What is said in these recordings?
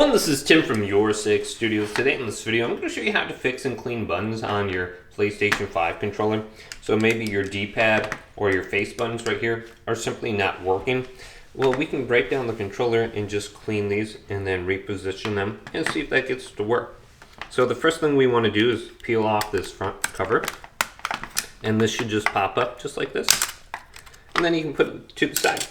Well, this is Tim from Your Six Studios. Today in this video, I'm going to show you how to fix and clean buttons on your PlayStation 5 controller. So maybe your D-pad or your face buttons right here are simply not working. Well, we can break down the controller and just clean these and then reposition them and see if that gets to work. So the first thing we want to do is peel off this front cover. And this should just pop up just like this. And then you can put it to the side.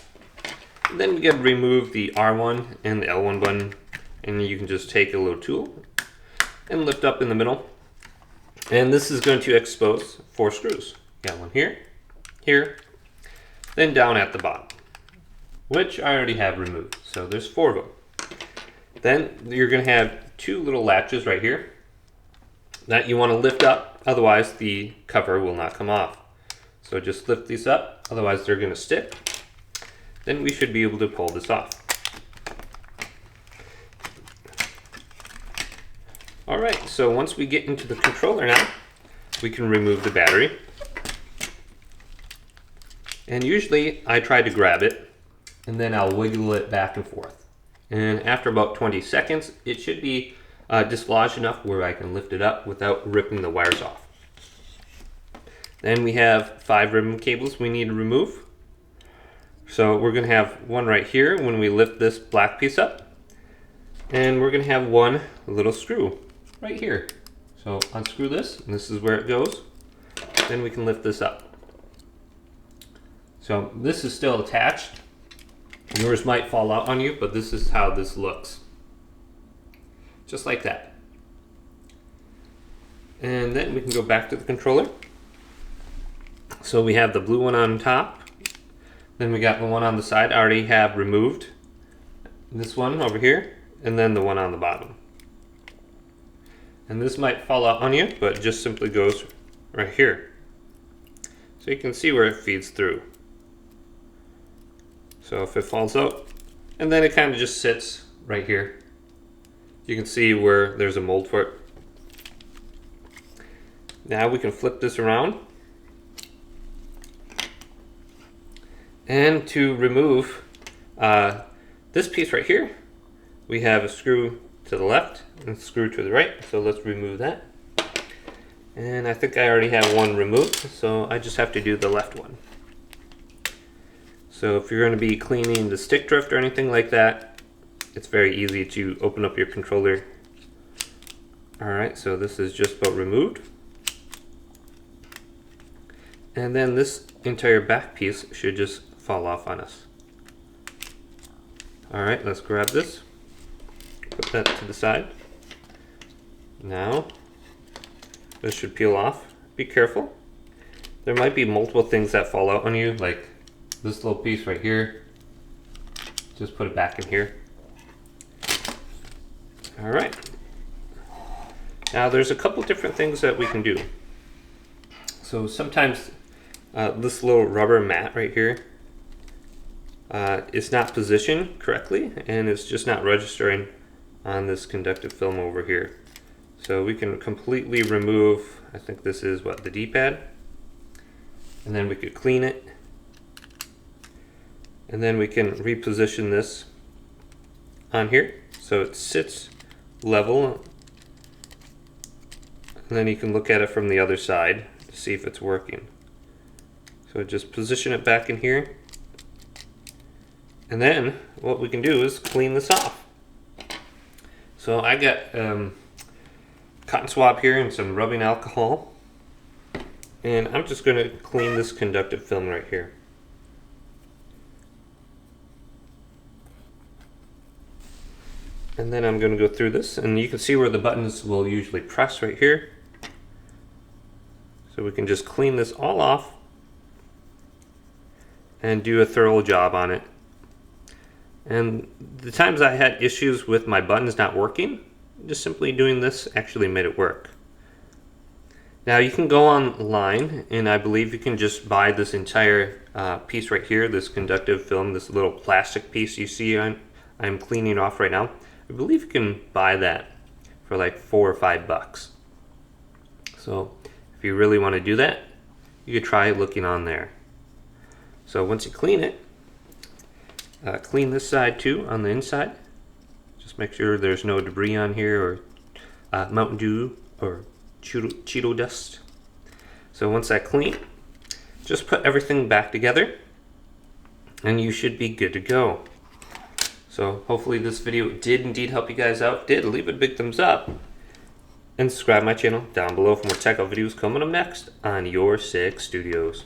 And then you can remove the R1 and the L1 button. And you can just take a little tool and lift up in the middle. And this is going to expose 4 screws. Got one here, here, then down at the bottom, which I already have removed. So there's 4 of them. Then you're going to have 2 little latches right here that you want to lift up, otherwise the cover will not come off. So just lift these up, otherwise they're going to stick. Then we should be able to pull this off. Alright, so once we get into the controller now, we can remove the battery. And usually I try to grab it, and then I'll wiggle it back and forth. And after about 20 seconds, it should be dislodged enough where I can lift it up without ripping the wires off. Then we have 5 ribbon cables we need to remove. So we're going to have one right here when we lift this black piece up. And we're going to have one little screw right here. So unscrew this, and this is where it goes. Then we can lift this up. So this is still attached. Yours might fall out on you, but this is how this looks. Just like that. And then we can go back to the controller. So we have the blue one on top. Then we got the one on the side I already have removed. This one over here, and then the one on the bottom. And this might fall out on you, but it just simply goes right here. So you can see where it feeds through. So if it falls out, and then it kind of just sits right here. You can see where there's a mold for it. Now we can flip this around. And to remove this piece right here, we have a screw to the left and a screw to the right. So let's remove that. And I think I already have one removed, so I just have to do the left one. So if you're going to be cleaning the stick drift or anything like that, it's very easy to open up your controller. Alright, so this is just about removed. And then this entire back piece should just fall off on us. Alright, let's grab this. Put that to the side. Now, this should peel off. Be careful. There might be multiple things that fall out on you, like this little piece right here. Just put it back in here. Alright. Now there's a couple different things that we can do. So sometimes this little rubber mat right here is not positioned correctly, and it's just not registering on this conductive film over here. So we can completely remove, I think this is what, the D-pad, and then we could clean it, and then we can reposition this on here so it sits level, and then you can look at it from the other side to see if it's working. So just position it back in here, and then what we can do is clean this off. So I got cotton swab here and some rubbing alcohol, and I'm just going to clean this conductive film right here. And then I'm going to go through this, and you can see where the buttons will usually press right here. So we can just clean this all off and do a thorough job on it. And the times I had issues with my buttons not working, just simply doing this actually made it work. Now you can go online, and I believe you can just buy this entire piece right here, this conductive film, this little plastic piece you see I'm cleaning off right now. I believe you can buy that for like $4 or $5. So if you really want to do that, you could try looking on there. So once you clean it, clean this side too on the inside. Just Make sure there's no debris on here or Mountain Dew or Cheeto dust. So once that's clean, just put everything back together and you should be good to go. So hopefully this video did indeed help you guys out. Did, leave it a big thumbs up and subscribe to my channel down below for more tech out videos coming up next on Your Sick Studios.